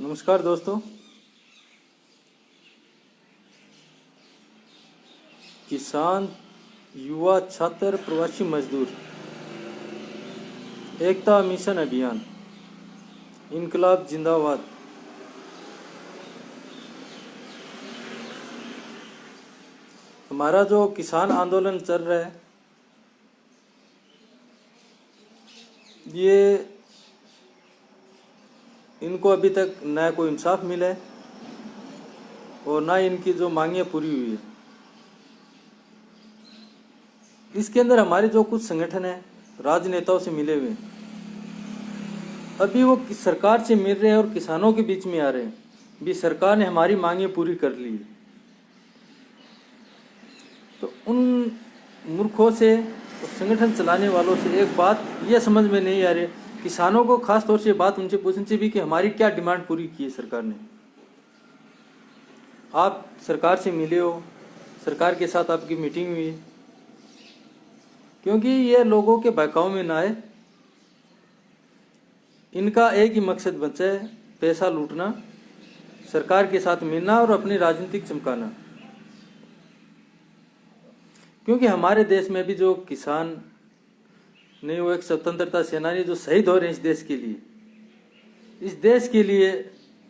नमस्कार दोस्तों। किसान, युवा, छात्र, प्रवासी मजदूर, एकता मिशन अभियान, इनकलाब जिंदाबाद। हमारा जो किसान आंदोलन चल रहा है, ये इनको अभी तक न कोई इंसाफ मिला है और ना इनकी जो मांगें पूरी हुई है। इसके अंदर हमारे जो कुछ संगठन हैं राजनेताओं से मिले हुए, अभी वो सरकार से मिल रहे हैं और किसानों के बीच में आ रहे हैं भी सरकार ने हमारी मांगें पूरी कर ली है। तो उन मूर्खों से और संगठन चलाने वालों से एक बात यह समझ में नहीं आ रही, किसानों को खास तौर से बात उनसे पूछनी चाहिए भी कि हमारी क्या डिमांड पूरी की है सरकार ने। आप सरकार से मिले हो, सरकार के साथ आपकी मीटिंग हुई है, क्योंकि ये लोगों के बहकाव में ना आए। इनका एक ही मकसद बचा है, पैसा लूटना, सरकार के साथ मिलना और अपनी राजनीतिक चमकाना। क्योंकि हमारे देश में भी जो किसान नहीं, वो एक स्वतंत्रता सेनानी जो शहीद हो रहे हैं इस देश के लिए, इस देश के लिए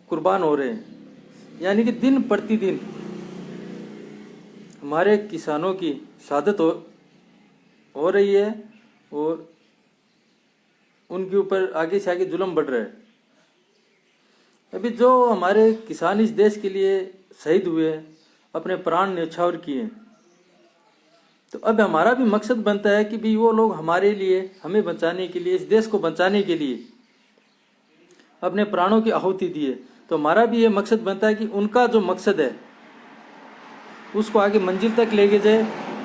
कुर्बान हो रहे हैं। यानी कि दिन प्रतिदिन हमारे किसानों की शहादत हो रही है और उनके ऊपर आगे से आगे जुल्म बढ़ रहा है। अभी जो हमारे किसान इस देश के लिए शहीद हुए, अपने प्राण न्यौछावर किए, तो अब हमारा भी मकसद बनता है कि भी वो लोग हमारे लिए, हमें बचाने के लिए, इस देश को बचाने के लिए अपने प्राणों की आहुति दिए। तो हमारा भी ये मकसद बनता है कि उनका जो मकसद है उसको आगे मंजिल तक लेके जाए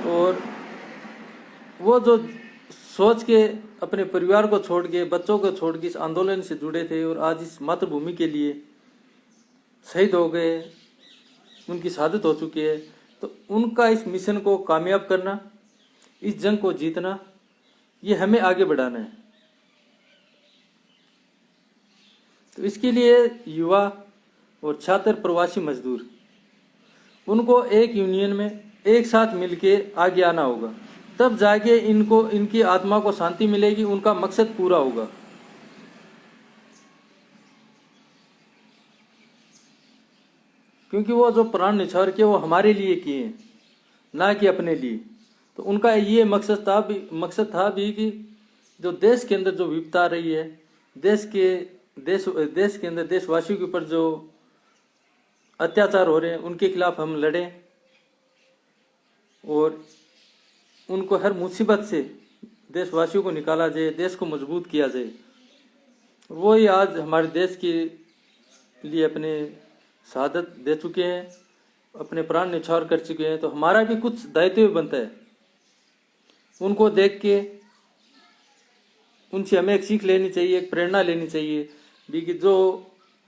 और वो जो सोच के अपने परिवार को छोड़ के, बच्चों को छोड़ के इस आंदोलन से जुड़े थे और आज इस मातृभूमि के लिए शहीद हो गए, उनकी शहादत हो चुकी है, तो उनका इस मिशन को कामयाब करना, इस जंग को जीतना, ये हमें आगे बढ़ाना है। तो इसके लिए युवा और छात्र, प्रवासी मजदूर, उनको एक यूनियन में एक साथ मिलके आगे आना होगा, तब जाके इनको, इनकी आत्मा को शांति मिलेगी, उनका मकसद पूरा होगा। क्योंकि वो जो प्राण न्यौछावर किए वो हमारे लिए किए, ना कि अपने लिए। तो उनका ये मकसद था भी कि जो देश के अंदर जो विपत्ता आ रही है, देश के अंदर देशवासियों के ऊपर जो अत्याचार हो रहे हैं, उनके खिलाफ हम लड़ें और उनको हर मुसीबत से देशवासियों को निकाला जाए, देश को मजबूत किया जाए। वो ही आज हमारे देश के लिए अपने शहादत दे चुके हैं, अपने प्राण न्यौछावर कर चुके हैं। तो हमारा भी कुछ दायित्व बनता है, उनको देख के उनसे हमें एक सीख लेनी चाहिए, एक प्रेरणा लेनी चाहिए भी कि जो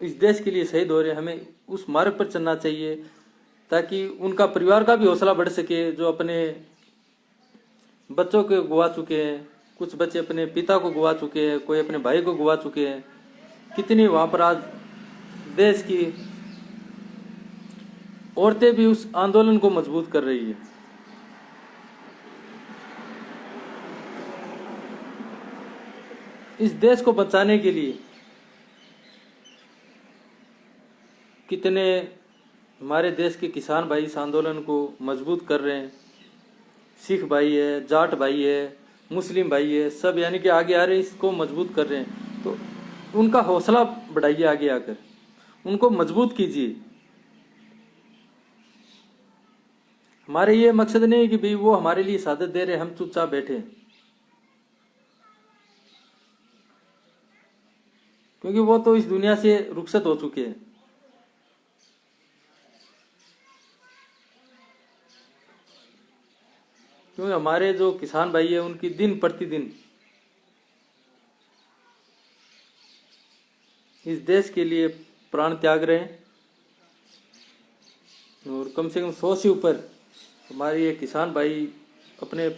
इस देश के लिए शहीद हो रहे हैं, हमें उस मार्ग पर चलना चाहिए ताकि उनका परिवार का भी हौसला बढ़ सके। जो अपने बच्चों को गवा चुके हैं, कुछ बच्चे अपने पिता को गवा चुके हैं, कोई अपने भाई को गवा चुके हैं, कितनी वहां पर आज देश की औरतें भी उस आंदोलन को मजबूत कर रही है। इस देश को बचाने के लिए कितने हमारे देश के किसान भाई इस आंदोलन को मजबूत कर रहे हैं। सिख भाई है, जाट भाई है, मुस्लिम भाई है, सब यानी कि आगे आ रहे हैं, इसको मजबूत कर रहे हैं। तो उनका हौसला बढ़ाइए, आगे आकर उनको मजबूत कीजिए। हमारे ये मकसद नहीं है कि भाई वो हमारे लिए शहादत दे रहे, हम चुपचाप बैठे, क्योंकि वो तो इस दुनिया से रुखसत हो चुके हैं। क्योंकि हमारे जो किसान भाई है उनकी दिन प्रतिदिन इस देश के लिए प्राण त्याग रहे हैं और कम से कम 100 से ऊपर हमारे ये किसान भाई अपने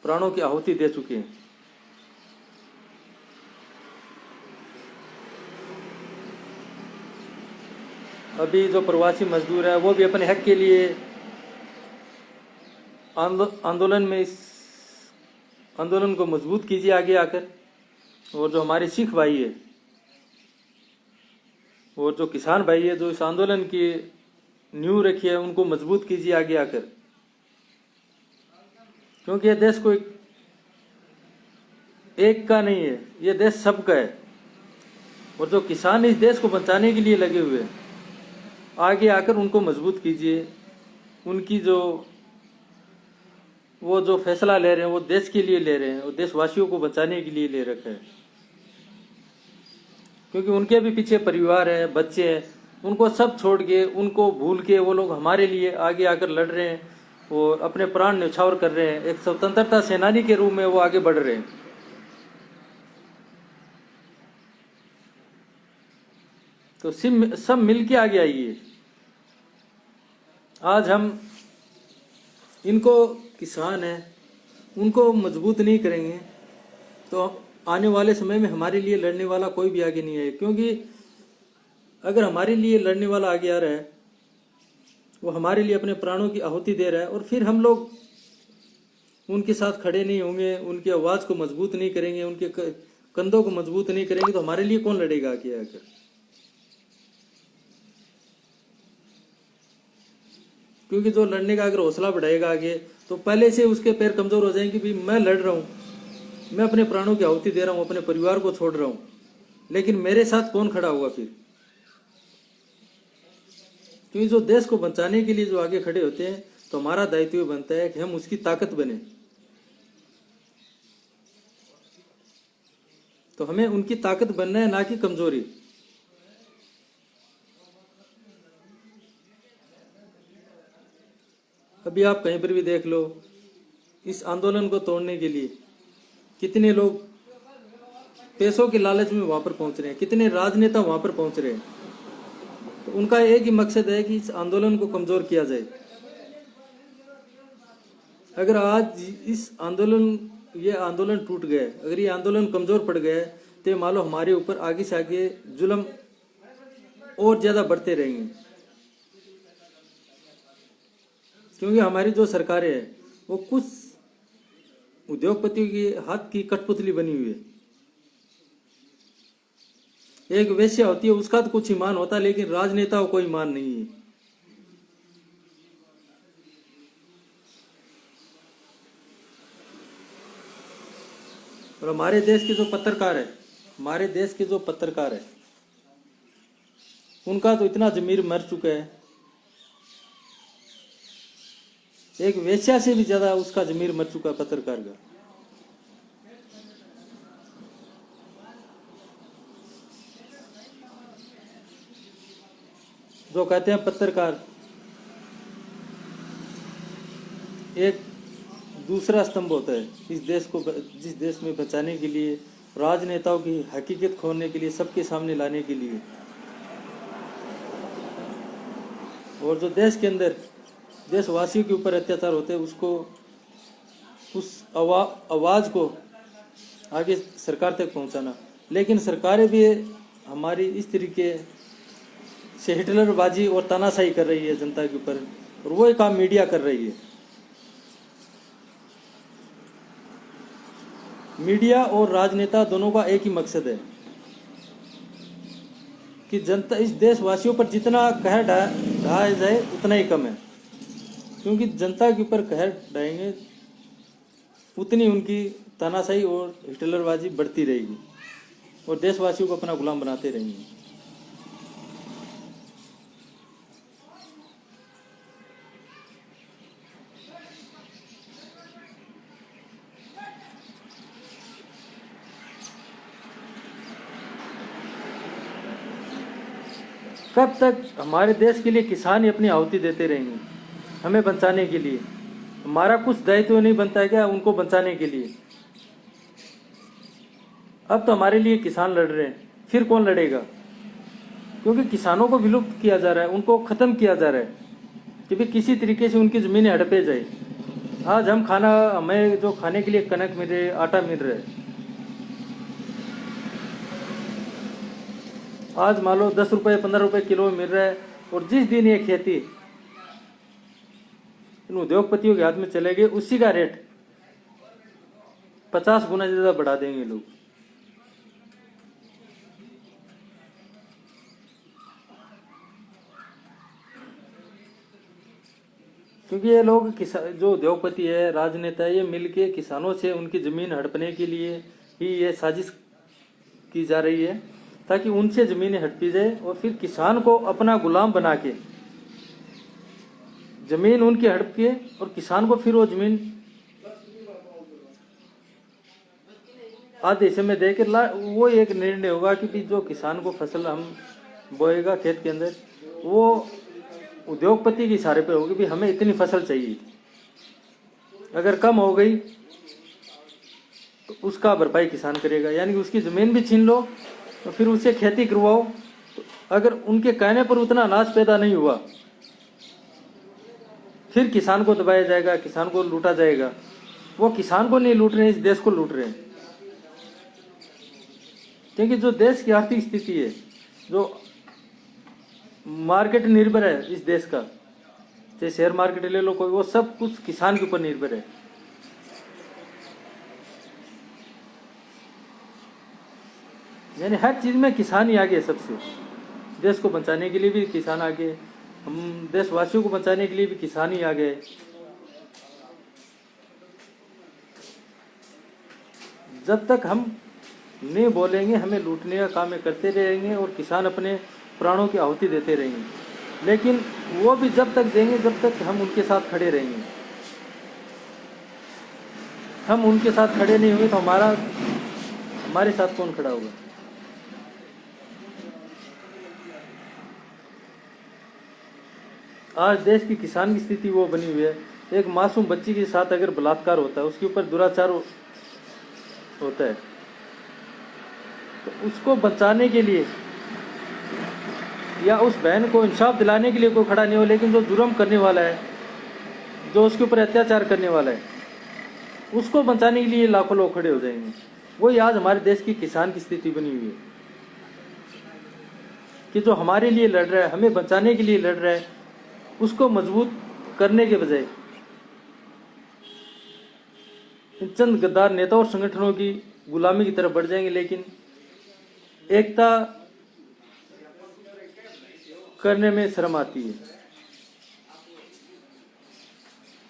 प्राणों की आहुति दे चुके हैं। अभी जो प्रवासी मजदूर है वो भी अपने हक के लिए आंदोलन में, इस आंदोलन को मजबूत कीजिए आगे आकर। और जो हमारे सिख भाई है और जो किसान भाई है जो इस आंदोलन की नींव रखी है, उनको मजबूत कीजिए आगे आकर, क्योंकि ये देश कोई एक का नहीं है, ये देश सबका है। और जो किसान इस देश को बचाने के लिए लगे हुए हैं, आगे आकर उनको मजबूत कीजिए। उनकी वो जो फैसला ले रहे हैं वो देश के लिए ले रहे हैं और देशवासियों को बचाने के लिए ले रखा है, क्योंकि उनके भी पीछे परिवार है, बच्चे हैं। उनको सब छोड़ के, उनको भूल के वो लोग हमारे लिए आगे आकर लड़ रहे हैं और अपने प्राण न्यौछावर कर रहे हैं। एक स्वतंत्रता सेनानी के रूप में वो आगे बढ़ रहे हैं। तो सब मिल के आगे आइए। आज हम इनको, किसान है, उनको मजबूत नहीं करेंगे तो आने वाले समय में हमारे लिए लड़ने वाला कोई भी आगे नहीं है। क्योंकि अगर हमारे लिए लड़ने वाला आगे आ रहा है, वो हमारे लिए अपने प्राणों की आहुति दे रहा है, और फिर हम लोग उनके साथ खड़े नहीं होंगे, उनकी आवाज को मजबूत नहीं करेंगे, उनके कंधों को मजबूत नहीं करेंगे, तो हमारे लिए कौन लड़ेगा आगे आकर। क्योंकि जो लड़ने का अगर हौसला बढ़ाएगा आगे, तो पहले से उसके पैर कमजोर हो जाएंगे कि मैं लड़ रहा हूँ, मैं अपने प्राणों की आहुति दे रहा हूँ, अपने परिवार को छोड़ रहा हूँ, लेकिन मेरे साथ कौन खड़ा होगा फिर। क्योंकि जो देश को बचाने के लिए जो आगे खड़े होते हैं, तो हमारा दायित्व बनता है कि हम उसकी ताकत बने। तो हमें उनकी ताकत बनना है, ना कि कमजोरी। अभी आप कहीं पर भी देख लो, इस आंदोलन को तोड़ने के लिए कितने लोग पैसों के लालच में वहां पर पहुंच रहे हैं, कितने राजनेता वहां पर पहुंच रहे हैं। तो उनका एक ही मकसद है कि इस आंदोलन को कमजोर किया जाए। अगर आज ये आंदोलन टूट गए, अगर ये आंदोलन कमजोर पड़ गए, तो मान लो हमारे ऊपर आगे से आगे जुल्म और ज्यादा बढ़ते रहेंगे। क्योंकि हमारी जो सरकारें हैं वो कुछ उद्योगपतियों के हाथ की कठपुतली बनी हुई है। एक वेश्या होती है, उसका तो कुछ ईमान होता है, लेकिन राजनेताओं को ईमान नहीं है। और हमारे देश के जो पत्रकार है, उनका तो इतना जमीर मर चुका है, एक वेश्या से भी ज्यादा उसका जमीर मर चुका है पत्रकार का। जो कहते हैं पत्रकार एक दूसरा स्तंभ होता है इस देश को, जिस देश में बचाने के लिए, राजनेताओं की हकीकत खोलने के लिए, सबके सामने लाने के लिए। और जो देश के अंदर देशवासियों के ऊपर अत्याचार होते हैं, उसको, उस आवाज को आगे सरकार तक पहुंचाना। लेकिन सरकारें भी हमारी इस तरीके से हिटलरबाजी और तानाशाही कर रही है जनता के ऊपर, और वो काम मीडिया कर रही है। मीडिया और राजनेता दोनों का एक ही मकसद है कि जनता, इस देशवासियों पर जितना कहर ढाया जाए उतना ही कम है। क्योंकि जनता के ऊपर कहर ढाएंगे उतनी उनकी तानाशाही और हिटलरबाजी बढ़ती रहेगी और देशवासियों को अपना गुलाम बनाते रहेंगे। कब तक हमारे देश के लिए किसान ही अपनी आहुति देते रहेंगे हमें बचाने के लिए? हमारा कुछ दायित्व नहीं बनता है क्या उनको बचाने के लिए? अब तो हमारे लिए किसान लड़ रहे हैं, फिर कौन लड़ेगा? क्योंकि किसानों को विलुप्त किया जा रहा है, उनको खत्म किया जा रहा है कि भी किसी तरीके से उनकी जमीनें हड़पे जाए। आज हमें जो खाने के लिए कनक मिल रही है, आटा मिल रहा है, आज मान लो 10 रुपये 15 रुपये किलो मिल रहा है, और जिस दिन ये खेती इन उद्योगपतियों के हाथ में चले गए, उसी का रेट 50 गुना ज्यादा बढ़ा देंगे लोग। क्योंकि ये लोग जो उद्योगपति है, राजनेता है, ये मिलके किसानों से उनकी जमीन हड़पने के लिए ही ये साजिश की जा रही है, ताकि उनसे जमीनें हड़पी जाए और फिर किसान को अपना गुलाम बना के जमीन उनकी हड़प के और किसान को फिर वो जमीन आधे हिस्से में दे के वो एक निर्णय होगा कि जो किसान को फसल हम बोएगा खेत के अंदर, वो उद्योगपति के इशारे पे होगी भी हमें इतनी फसल चाहिए। अगर कम हो गई तो उसका भरपाई किसान करेगा, यानी कि उसकी जमीन भी छीन लो तो फिर उससे खेती करवाओ। तो अगर उनके कहने पर उतना अनाज पैदा नहीं हुआ, फिर किसान को दबाया जाएगा, किसान को लूटा जाएगा। वो किसान को नहीं लूट रहे हैं, इस देश को लूट रहे हैं। क्योंकि जो देश की आर्थिक स्थिति है, जो मार्केट निर्भर है इस देश का, चाहे शेयर मार्केट ले लो कोई, वो सब कुछ किसान के ऊपर निर्भर है। यानी हर चीज में किसान ही आगे है सबसे। देश को बचाने के लिए भी किसान आगे, हम देशवासियों को बचाने के लिए भी किसान ही आगे है। जब तक हम नहीं बोलेंगे, हमें लूटने का काम करते रहेंगे और किसान अपने प्राणों की आहुति देते रहेंगे। लेकिन वो भी जब तक देंगे जब तक हम उनके साथ खड़े रहेंगे। हम उनके साथ खड़े नहीं होंगे तो हमारे साथ कौन खड़ा होगा? आज देश की किसान की स्थिति वो बनी हुई है, एक मासूम बच्ची के साथ अगर बलात्कार होता है, उसके ऊपर दुराचार होता है, तो उसको बचाने के लिए या उस बहन को इंसाफ दिलाने के लिए कोई खड़ा नहीं हो। लेकिन जो जुर्म करने वाला है, जो उसके ऊपर अत्याचार करने वाला है, उसको बचाने के लिए लाखों लोग खड़े हो जाएंगे। वही आज हमारे देश की किसान की स्थिति बनी हुई है कि जो हमारे लिए लड़ रहा है, हमें बचाने के लिए लड़ रहा है, उसको मजबूत करने के बजाय चंद गद्दार नेता और संगठनों की गुलामी की तरफ बढ़ जाएंगे। लेकिन एकता करने में शर्म आती है,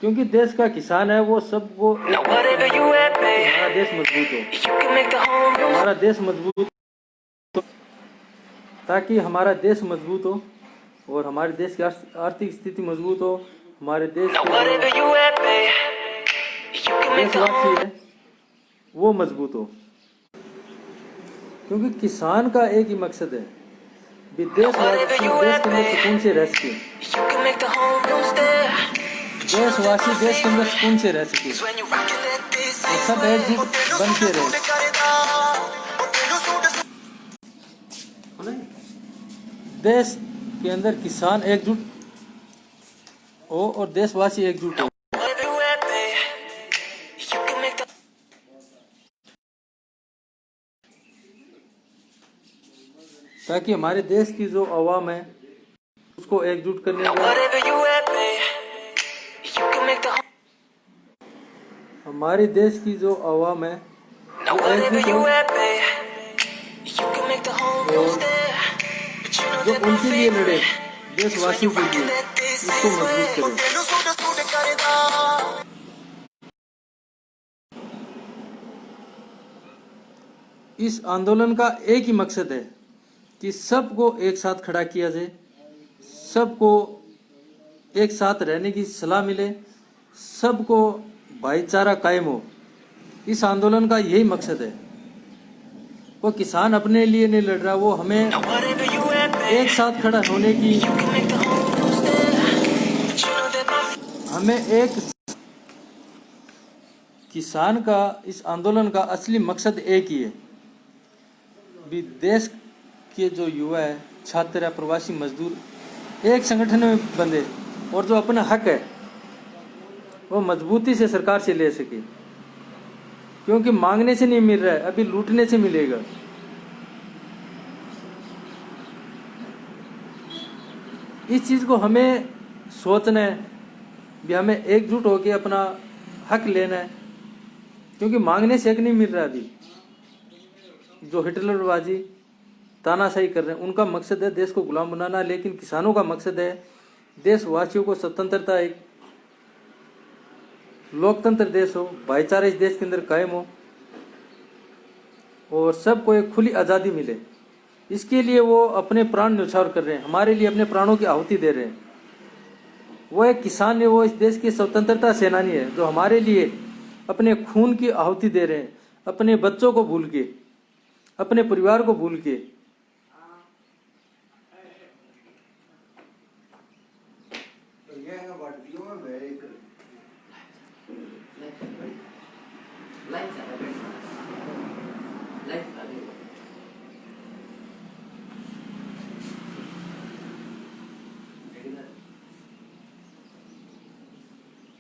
क्योंकि देश का किसान है वो सब वो हमारा देश मजबूत हो, हमारा देश मजबूत हो, ताकि हमारा देश मजबूत हो और हमारे देश की आर्थिक स्थिति मजबूत हो, हमारे देश देशवासी है वो मजबूत हो। क्योंकि किसान का एक ही मकसद है, देशवासी देश के अंदर सुकून से रह सके, देशवासी देश के अंदर सुकून से रह सके, सब एकजुट बन के रहे। देश के अंदर किसान एकजुट हो और देशवासी एकजुट हो। ताकि हमारे देश की जो आवाम है उसको एकजुट करने का, हमारे देश की जो आवाम है वो एकजुट हो और जो उनके लिए लड़े, देशवासियों के लिए, उसको मजबूत करें। इस आंदोलन का एक ही मकसद है कि सबको एक साथ खड़ा किया जाए, सबको एक साथ रहने की सलाह मिले, सबको भाईचारा कायम हो। इस आंदोलन का यही मकसद है। वो किसान अपने लिए नहीं लड़ रहा, वो हमें एक साथ खड़ा होने की, हमें एक किसान का इस आंदोलन का असली मकसद एक ही है, भी देश के जो युवा है, छात्र है, प्रवासी मजदूर एक संगठन में बंधे और जो अपना हक है वो मजबूती से सरकार से ले सके। क्योंकि मांगने से नहीं मिल रहा है, अभी लूटने से मिलेगा। इस चीज़ को हमें सोचना है भी हमें एकजुट होकर अपना हक लेना है, क्योंकि मांगने से हक नहीं मिल रहा। अभी जो हिटलरबाजी तानाशाही कर रहे हैं उनका मकसद है देश को गुलाम बनाना, लेकिन किसानों का मकसद है देशवासियों को स्वतंत्रता, एक लोकतंत्र देश हो, भाईचारा इस देश के अंदर कायम हो और सबको एक खुली आज़ादी मिले। इसके लिए वो अपने प्राण न्यौछावर कर रहे हैं, हमारे लिए अपने प्राणों की आहुति दे रहे हैं। वो एक किसान है, वो इस देश के स्वतंत्रता सेनानी है जो हमारे लिए अपने खून की आहुति दे रहे हैं, अपने बच्चों को भूल के, अपने परिवार को भूल के।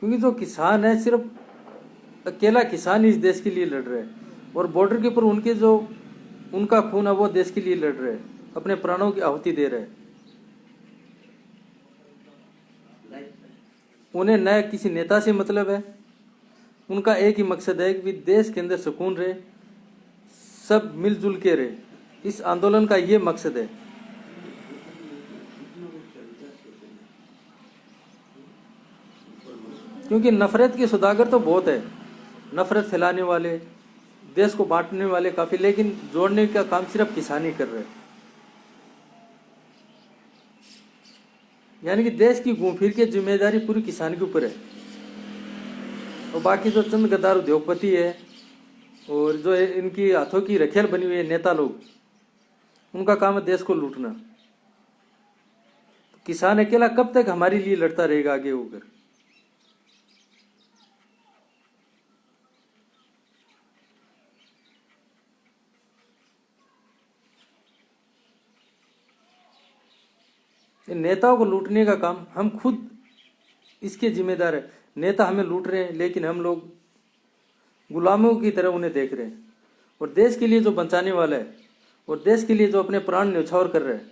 क्योंकि जो किसान है सिर्फ अकेला किसान ही इस देश के लिए लड़ रहे हैं, और बॉर्डर के ऊपर उनके जो उनका खून है वो देश के लिए लड़ रहे हैं, अपने प्राणों की आहुति दे रहे हैं। उन्हें न किसी नेता से मतलब है, उनका एक ही मकसद है कि देश के अंदर सुकून रहे, सब मिलजुल के रहे। इस आंदोलन का ये मकसद है। क्योंकि नफरत के सौदागर तो बहुत है, नफरत फैलाने वाले, देश को बांटने वाले काफी, लेकिन जोड़ने का काम सिर्फ किसान ही कर रहे हैं। यानी कि देश की घूम फिर के जिम्मेदारी पूरी किसान के ऊपर है, और बाकी जो चंद गद्दार उद्योगपति है और जो इनकी हाथों की रखेल बनी हुई है नेता लोग, उनका काम है देश को लूटना। तो किसान अकेला कब तक हमारे लिए लड़ता रहेगा आगे होकर? नेताओं को लूटने का काम हम खुद इसके जिम्मेदार है। नेता हमें लूट रहे हैं, लेकिन हम लोग गुलामों की तरह उन्हें देख रहे हैं। और देश के लिए जो बचाने वाला है और देश के लिए जो अपने प्राण न्यौछावर कर रहा है,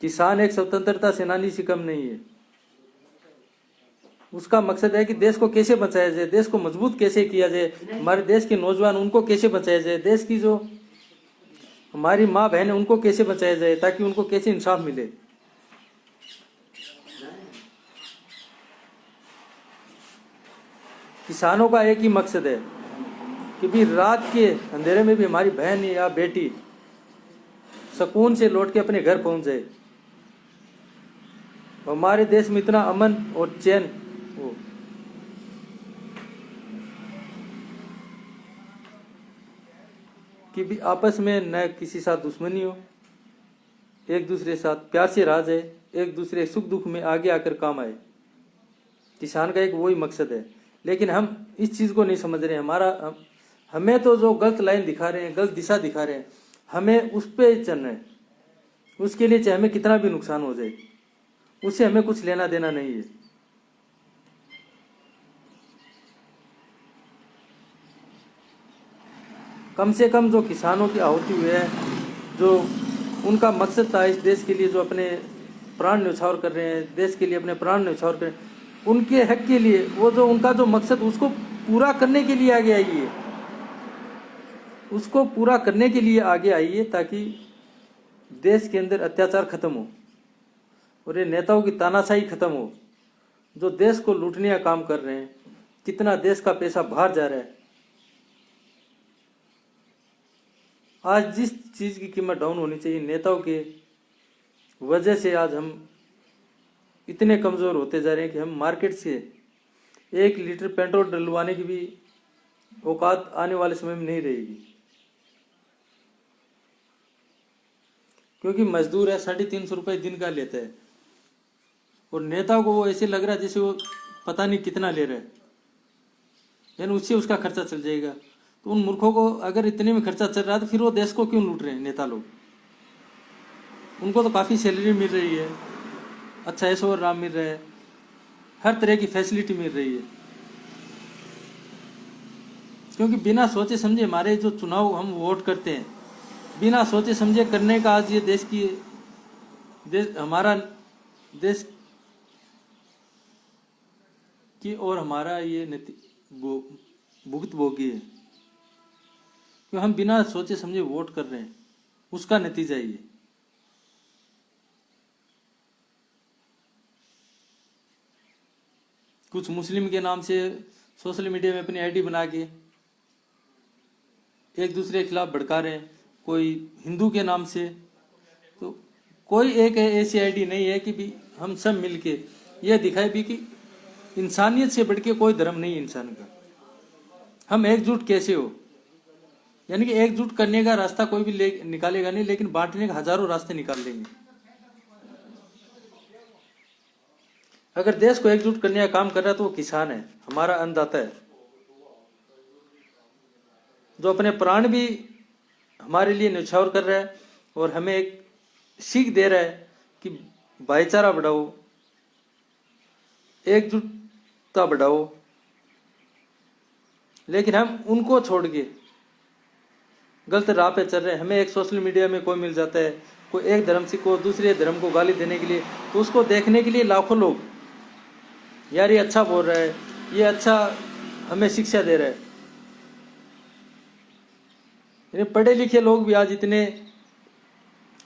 किसान एक स्वतंत्रता सेनानी से कम नहीं है। उसका मकसद है कि देश को कैसे बचाया जाए, देश को मजबूत कैसे किया जाए, हमारे देश के नौजवान उनको कैसे बचाया जाए, देश की जो हमारी माँ बहन है उनको कैसे बचाया जाए, ताकि उनको कैसे इंसाफ मिले। किसानों का एक ही मकसद है कि भी रात के अंधेरे में भी हमारी बहन या बेटी सुकून से लौट के अपने घर पहुंच जाए, हमारे देश में इतना अमन और चैन हो। कि भी आपस में न किसी साथ दुश्मनी हो, एक दूसरे साथ प्यार से रहा जाए, एक दूसरे सुख दुख में आगे आकर काम आए। किसान का एक वही मकसद है, लेकिन हम इस चीज़ को नहीं समझ रहे हैं। हमें तो जो गलत लाइन दिखा रहे हैं, गलत दिशा दिखा रहे हैं, हमें उस पर चलना है। उसके लिए चाहे हमें कितना भी नुकसान हो जाए, उससे हमें कुछ लेना देना नहीं है। कम से कम जो किसानों की आहुति हुई है, जो उनका मकसद था इस देश के लिए, जो अपने प्राण न्यौछावर कर रहे हैं, देश के लिए अपने प्राण न्यौछावर कर रहे हैं, उनके हक के लिए, वो जो उनका जो मकसद उसको पूरा करने के लिए आगे आइए, उसको पूरा करने के लिए आगे आइए, ताकि देश के अंदर अत्याचार खत्म हो और ये नेताओं की तानाशाही खत्म हो, जो देश को लूटने का काम कर रहे हैं। कितना देश का पैसा बाहर जा रहा है। आज जिस चीज की कीमत डाउन होनी चाहिए, नेताओं के वजह से आज हम इतने कमजोर होते जा रहे हैं कि हम मार्केट से 1 लीटर पेट्रोल डलवाने की भी औकात आने वाले समय में नहीं रहेगी। क्योंकि मजदूर है 350 रुपये दिन का लेता है, और नेता को वो ऐसे लग रहा है जैसे वो पता नहीं कितना ले रहा है, यानी उससे उसका खर्चा चल जाएगा। तो उन मूर्खों को अगर इतने में खर्चा चल रहा है तो फिर वो देश को क्यों लूट रहे हैं नेता लोग? उनको तो काफ़ी सैलरी मिल रही है, अच्छा ऐशो और आराम मिल रहा है, हर तरह की फैसिलिटी मिल रही है। क्योंकि बिना सोचे समझे हमारे जो चुनाव हम वोट करते हैं, बिना सोचे समझे करने का आज ये देश की देश, हमारा देश की और हमारा ये भुगतभोगी है, क्यों हम बिना सोचे समझे वोट कर रहे हैं, उसका नतीजा ये। कुछ मुस्लिम के नाम से सोशल मीडिया में अपनी आईडी बना के एक दूसरे के खिलाफ भड़का रहे हैं, कोई हिंदू के नाम से। तो कोई एक ऐसी आईडी नहीं है कि भी हम सब मिलके यह दिखाए भी कि इंसानियत से बढ़ के कोई धर्म नहीं है इंसान का। हम एकजुट कैसे हो, यानी कि एकजुट करने का रास्ता कोई भी निकालेगा नहीं, लेकिन बांटने के हजारों रास्ते निकाल लेंगे। अगर देश को एकजुट करने का काम कर रहा है तो वो किसान है, हमारा अन्नदाता है, जो अपने प्राण भी हमारे लिए न्यौछावर कर रहा है और हमें एक सीख दे रहा है कि भाईचारा बढ़ाओ, एकजुटता बढ़ाओ। लेकिन हम उनको छोड़ के गलत राह पे चल रहे हैं। हमें एक सोशल मीडिया में कोई मिल जाता है, कोई एक धर्म से को दूसरे धर्म को गाली देने के लिए, तो उसको देखने के लिए लाखों लोग, यार ये अच्छा बोल रहा है, ये अच्छा हमें शिक्षा दे रहा है। पढ़े लिखे लोग भी आज इतने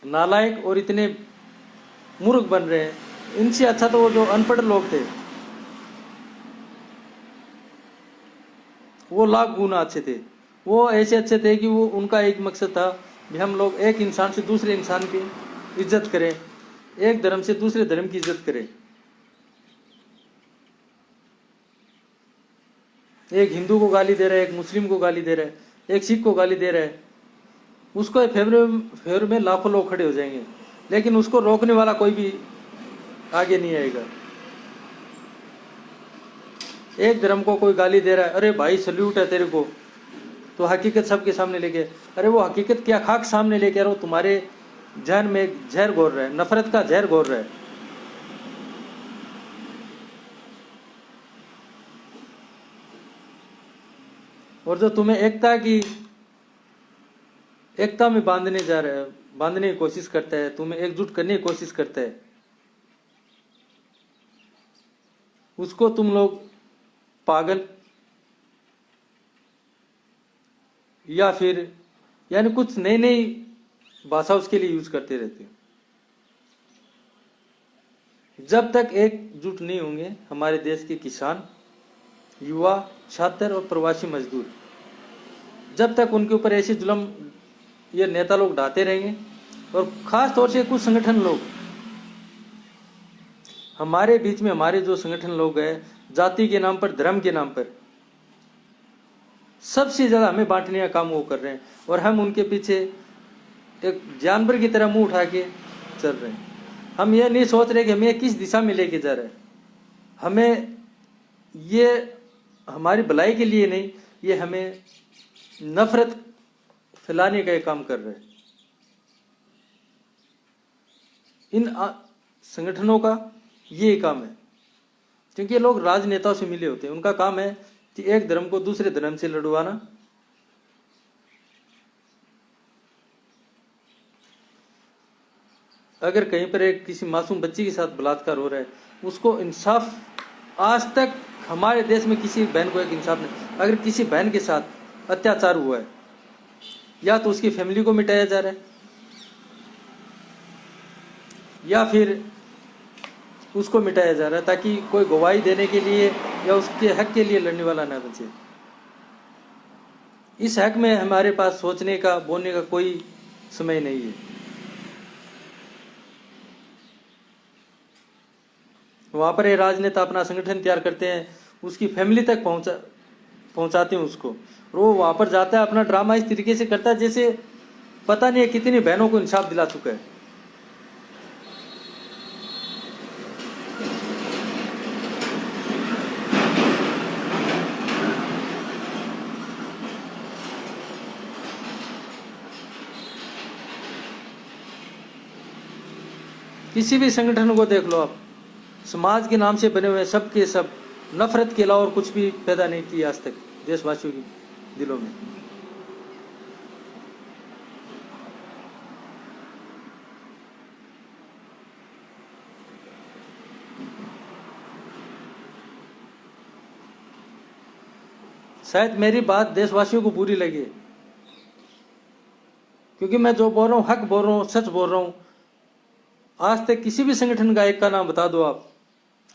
नालायक और इतने मूर्ख बन रहे हैं। इनसे अच्छा तो वो जो अनपढ़ लोग थे वो लाख गुना अच्छे थे। वो ऐसे अच्छे थे कि वो उनका एक मकसद था कि हम लोग एक इंसान से दूसरे इंसान की इज्जत करें, एक धर्म से दूसरे धर्म की इज्जत करें। एक हिंदू को गाली दे रहा है, एक मुस्लिम को गाली दे रहा है, एक सिख को गाली दे रहा है, उसको फेवर में लाखों लोग खड़े हो जाएंगे, लेकिन उसको रोकने वाला कोई भी आगे नहीं आएगा। एक धर्म को कोई गाली दे रहा है, अरे भाई सल्यूट है तेरे को, तो हकीकत सबके सामने लेके, अरे वो हकीकत क्या खाक सामने लेके आ रहा हो, तुम्हारे जहन में जहर घोर रहा है, नफरत का जहर घोर रहा है। और जो तुम्हें एकता में बांधने की कोशिश करता है, तुम्हें एकजुट करने की कोशिश करता है, उसको तुम लोग पागल या फिर यानी कुछ नई नई भाषा उसके लिए यूज करते रहते हो। जब तक एकजुट नहीं होंगे हमारे देश के किसान, युवा, छात्र और प्रवासी मजदूर, जब तक उनके ऊपर ऐसे जुल्म ये नेता लोग ढाते रहेंगे, और खास तौर से कुछ संगठन लोग हमारे बीच में, हमारे जो संगठन लोग हैं जाति के नाम पर, धर्म के नाम पर सबसे ज्यादा हमें बांटने का काम वो कर रहे हैं, और हम उनके पीछे एक जानवर की तरह मुंह उठा के चल रहे हैं। हम ये नहीं सोच रहे कि हमें किस दिशा में लेके जा रहे हैं, हमें ये हमारी भलाई के लिए नहीं, ये हमें नफरत फैलाने का काम कर रहे हैं। इन संगठनों का ये काम है, क्योंकि ये लोग राजनेताओं से मिले होते हैं, उनका काम है कि एक धर्म को दूसरे धर्म से लड़वाना। अगर कहीं पर एक किसी मासूम बच्ची के साथ बलात्कार हो रहा है, उसको इंसाफ, आज तक हमारे देश में किसी बहन को एक इंसाफ नहीं। अगर किसी बहन के साथ अत्याचार हुआ है, या तो उसकी फैमिली को मिटाया जा रहा है, या फिर उसको मिटाया जा रहा है ताकि कोई गवाही देने के लिए या उसके हक के लिए लड़ने वाला ना बचे। इस हक में हमारे पास सोचने का, बोलने का कोई समय नहीं है। वहां पर ये राजनेता अपना संगठन तैयार करते हैं, उसकी फैमिली तक पहुंचाते हैं उसको, और वो वहां पर जाता है, अपना ड्रामा इस तरीके से करता है जैसे पता नहीं है कितनी बहनों को इंसाफ दिला चुका है। किसी भी संगठन को देख लो आप, समाज के नाम से बने हुए सब के सब नफरत के अलावा और कुछ भी पैदा नहीं किया आज तक देशवासियों के दिलों में। शायद मेरी बात देशवासियों को बुरी लगे, क्योंकि मैं जो बोल रहा हूँ हक बोल रहा हूँ, सच बोल रहा हूँ। आज तक किसी भी संगठन का एक का नाम बता दो आप,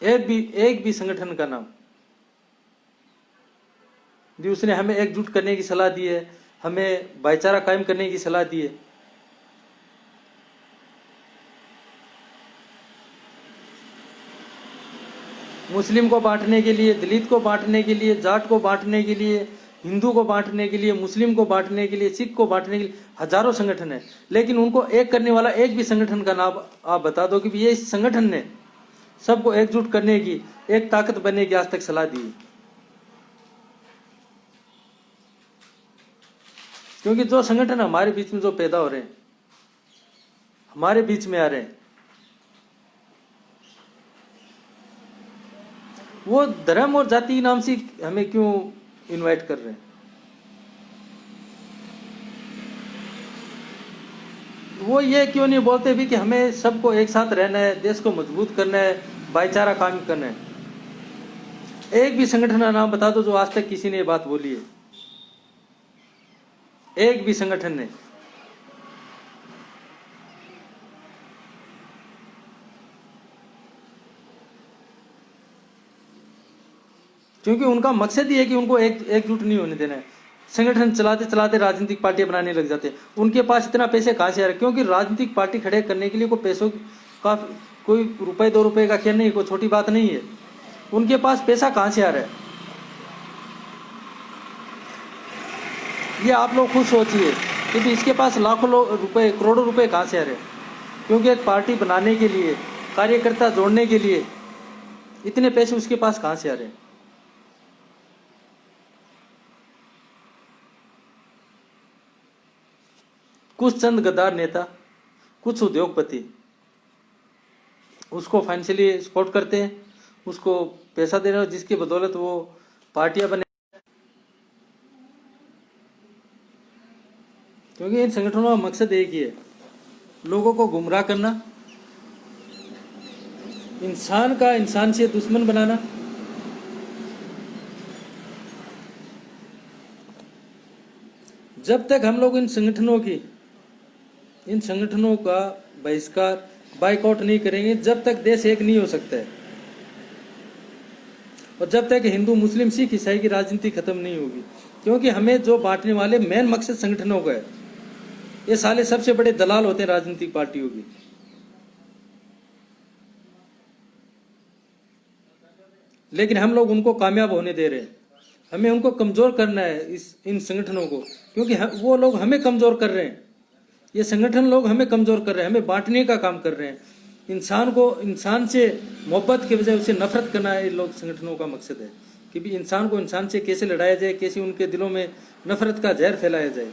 एक भी संगठन का नाम जो उसने हमें एकजुट करने की सलाह दी है, हमें भाईचारा कायम करने की सलाह दी है। मुस्लिम को बांटने के लिए, दलित को बांटने के लिए, जाट को बांटने के लिए, हिंदू को बांटने के लिए, मुस्लिम को बांटने के लिए, सिख को बांटने के लिए हजारों संगठन है, लेकिन उनको एक करने वाला एक भी संगठन का नाम आप बता दो कि ये इस संगठन ने सबको एकजुट करने की, एक ताकत बनने की आज तक सलाह दी। क्योंकि जो संगठन हमारे बीच में जो पैदा हो रहे हैं, हमारे बीच में आ रहे हैं, वो धर्म और जाति के नाम से हमें क्यों इनवाइट कर रहे हैं? वो ये क्यों नहीं बोलते भी कि हमें सबको एक साथ रहना है, देश को मजबूत करना है, भाईचारा कायम करना है? एक भी संगठन का नाम बता दो जो आज तक किसी ने ये बात बोली है, एक भी संगठन ने। क्योंकि उनका मकसद ही है कि उनको एकजुट नहीं होने देना है। संगठन चलाते चलाते राजनीतिक पार्टी बनाने लग जाते हैं। उनके पास इतना पैसे कहाँ से आ रहे? क्योंकि राजनीतिक पार्टी खड़े करने के लिए कोई पैसों का कोई रुपए 2 रुपए का खेल नहीं, कोई छोटी बात नहीं है। उनके पास पैसा कहाँ से आ रहा है, ये आप लोग खुद सोचिए। क्योंकि इसके पास लाखों रुपए, करोड़ों रुपए कहाँ से आ रहे हैं? क्योंकि एक पार्टी बनाने के लिए, कार्यकर्ता जोड़ने के लिए इतने पैसे उसके पास कहाँ से आ रहे हैं? कुछ चंद गद्दार नेता, कुछ उद्योगपति उसको फाइनेंशियली सपोर्ट करते हैं, उसको पैसा दे रहे हो, जिसकी बदौलत वो पार्टियां बने। क्योंकि इन संगठनों का मकसद एक ही है, लोगों को गुमराह करना, इंसान का इंसान से दुश्मन बनाना। जब तक हम लोग इन संगठनों का बहिष्कार, बाइकआउट नहीं करेंगे, जब तक देश एक नहीं हो सकता है। और जब तक हिंदू मुस्लिम सिख ईसाई की राजनीति खत्म नहीं होगी। क्योंकि हमें जो बांटने वाले मेन मकसद संगठनों का है। ये साले सबसे बड़े दलाल होते हैं राजनीतिक पार्टियों की। लेकिन हम लोग उनको कामयाब होने दे रहे हैं। हमें उनको कमजोर करना है, इन संगठनों को। क्योंकि वो लोग हमें कमजोर कर रहे हैं, ये संगठन लोग हमें कमजोर कर रहे हैं, हमें बांटने का काम कर रहे हैं। इंसान को इंसान से मोहब्बत के बजाय उसे नफरत करना है। इन लोग संगठनों का मकसद है कि भी इंसान को इंसान से कैसे लड़ाया जाए, कैसे उनके दिलों में नफरत का जहर फैलाया जाए।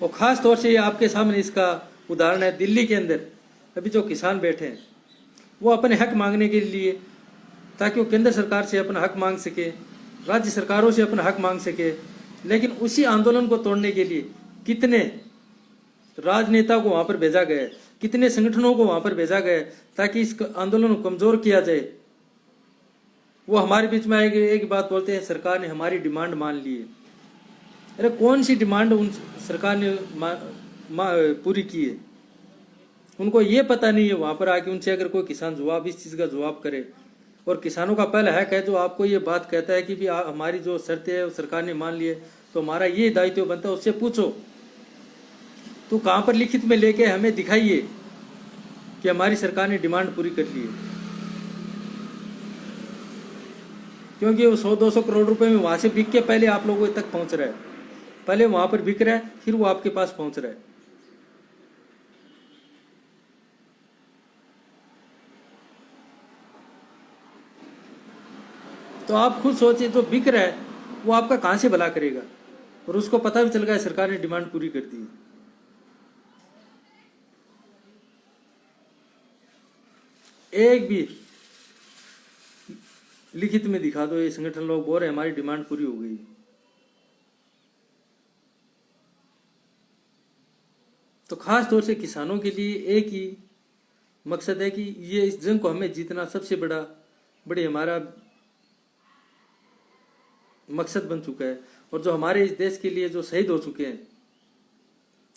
और खास तौर से ये आपके सामने इसका उदाहरण है। दिल्ली के अंदर अभी जो किसान बैठे हैं, वो अपने हक मांगने के लिए, ताकि वो केंद्र सरकार से अपना हक मांग सके, राज्य सरकारों से अपना हक मांग सके। लेकिन उसी आंदोलन को तोड़ने के लिए कितने राजनेता को वहां पर भेजा गया है, कितने संगठनों को वहां पर भेजा गया है, ताकि इस आंदोलन को कमजोर किया जाए। वो हमारे बीच में आएंगे, एक बात बोलते हैं, सरकार ने हमारी डिमांड मान ली है। अरे कौन सी डिमांड उन सरकार ने पूरी की है? उनको ये पता नहीं है। वहां पर आके उनसे अगर कोई किसान जवाब, इस चीज का जवाब करे, और किसानों का पहला हक है जो आपको ये बात कहता है कि भी हमारी जो शर्तें है सरकार ने मान ली है, तो हमारा ये दायित्व बनता है, उससे पूछो तो कहां पर लिखित में लेके हमें दिखाइए कि हमारी सरकार ने डिमांड पूरी कर ली है। क्योंकि वो 100-200 करोड़ रुपए में वहां से बिक के पहले आप लोगों तक पहुंच रहा है, पहले वहां पर बिक रहा है, फिर वो आपके पास पहुंच रहा है। तो आप खुद सोचिए, जो बिक रहा है वो आपका कहां से भला करेगा? और उसको पता भी चल गया सरकार ने डिमांड पूरी कर दी। एक भी लिखित में दिखा दो, ये संगठन लोग बोल रहे हमारी डिमांड पूरी हो गई। तो खास तौर से किसानों के लिए एक ही मकसद है कि ये इस जंग को हमें जीतना सबसे बड़ी हमारा मकसद बन चुका है। और जो हमारे इस देश के लिए जो शहीद हो चुके हैं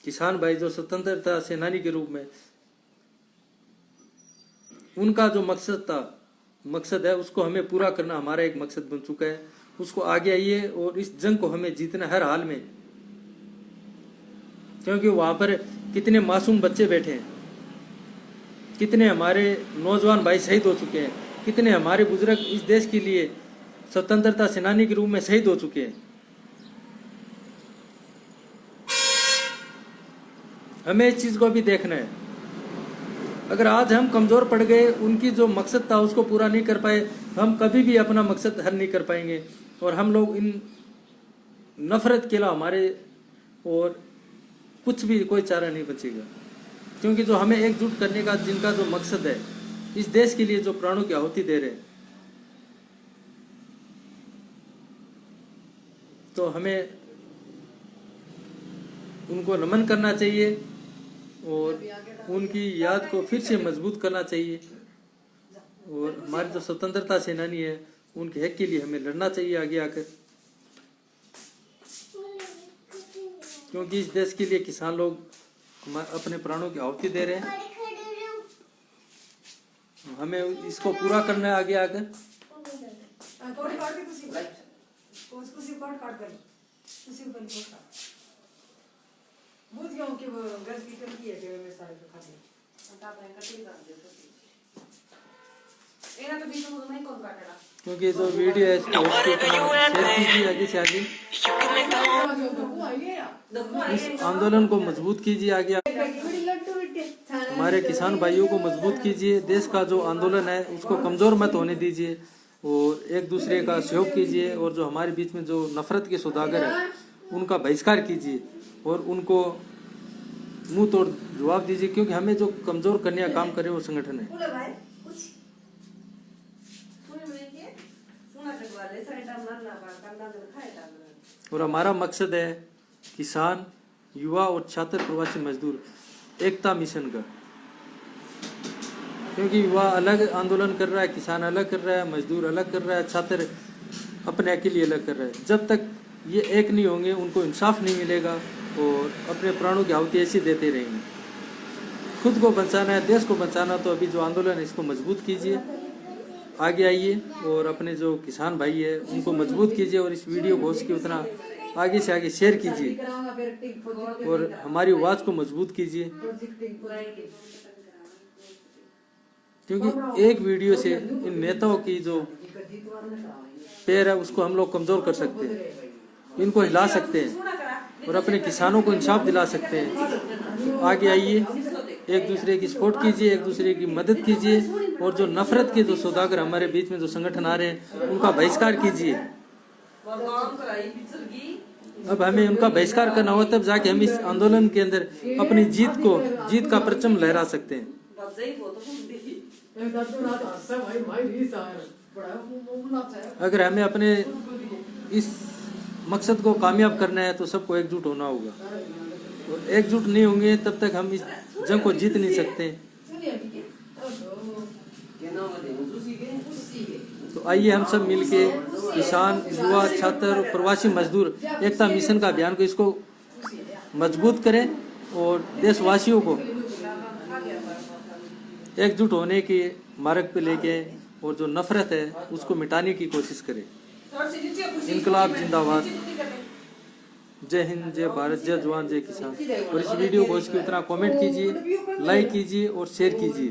किसान भाई, जो स्वतंत्रता सेनानी के रूप में, उनका जो मकसद है उसको हमें पूरा करना हमारा एक मकसद बन चुका है। उसको आगे आइए और इस जंग को हमें जीतना हर हाल में, क्योंकि वहां पर कितने मासूम बच्चे बैठे हैं, कितने हमारे नौजवान भाई शहीद हो चुके हैं, कितने हमारे बुजुर्ग इस देश के लिए स्वतंत्रता सेनानी के रूप में शहीद हो चुके हैं। हमें इस चीज को भी देखना है। अगर आज हम कमजोर पड़ गए, उनकी जो मकसद था उसको पूरा नहीं कर पाए, हम कभी भी अपना मकसद हल नहीं कर पाएंगे। और हम लोग इन नफरत के अलावा हमारे और कुछ भी कोई चारा नहीं बचेगा। क्योंकि जो हमें एकजुट करने का, जिनका जो मकसद है, इस देश के लिए जो प्राणों की आहुति दे रहे हैं, तो हमें उनको नमन करना चाहिए और उनकी याद को फिर से मजबूत करना चाहिए। और हमारे जो स्वतंत्रता सेनानी है, उनके हक के लिए हमें लड़ना चाहिए आगे आकर, क्योंकि इस देश के लिए किसान लोग अपने प्राणों की आहुति दे रहे हैं। हमें इसको पूरा करना है आगे आकर। क्योंकि जो वीडियो है इसको शेयर कीजिए आगे से आगे, इस आंदोलन को मजबूत कीजिए आगे। हमारे किसान भाइयों को मजबूत कीजिए, देश का जो आंदोलन है उसको कमजोर मत होने दीजिए और एक दूसरे का सहयोग कीजिए। और जो हमारे बीच में जो नफरत के सौदागर है उनका बहिष्कार कीजिए और उनको मुंह तोड़ जवाब दीजिए, क्योंकि हमें जो कमजोर करने का काम करे वो संगठन है। और हमारा मकसद है किसान, युवा और छात्र, प्रवासी मजदूर एकता मिशन का। क्योंकि युवा अलग आंदोलन कर रहा है, किसान अलग कर रहा है, मजदूर अलग कर रहा है, छात्र अपने के लिए अलग कर रहा है। जब तक ये एक नहीं होंगे उनको इंसाफ नहीं मिलेगा और अपने प्राणों की आहुति ऐसी देते रहेंगे। खुद को बचाना है, देश को बचाना, तो अभी जो आंदोलन है इसको मजबूत कीजिए, आगे आइए और अपने जो किसान भाई है उनको मजबूत कीजिए और इस वीडियो को उसकी उतना आगे से आगे शेयर कीजिए और हमारी आवाज को मजबूत कीजिए। क्योंकि एक वीडियो से इन नेताओं की जो पैर है उसको हम लोग कमजोर कर सकते हैं, इनको हिला सकते हैं और अपने किसानों को इंसाफ दिला सकते हैं। आगे आइए, एक दूसरे की सपोर्ट कीजिए, एक दूसरे की मदद कीजिए और जो नफरत के जो सौदागर हमारे बीच में जो संगठन आ रहे हैं उनका बहिष्कार कीजिए। अब हमें उनका बहिष्कार करना हो, तब जाके हम इस आंदोलन के अंदर अपनी जीत का परचम लहरा सकते हैं। अगर हमें अपने इस मकसद को कामयाब करना है तो सबको एकजुट होना होगा, और एकजुट नहीं होंगे तब तक हम इस जंग को जीत नहीं सकते। तो आइए हम सब मिलके किसान, युवा, छात्र, प्रवासी मजदूर एकता मिशन का अभियान को इसको मजबूत करें और देशवासियों को एकजुट होने के मार्ग पे लेके और जो नफरत है उसको मिटाने की कोशिश करें। इनकलाब जिंदाबाद। जय हिंद, जय भारत, जय जवान, जय किसान। और इस वीडियो को इसकी उतना कमेंट कीजिए, लाइक कीजिए और शेयर कीजिए।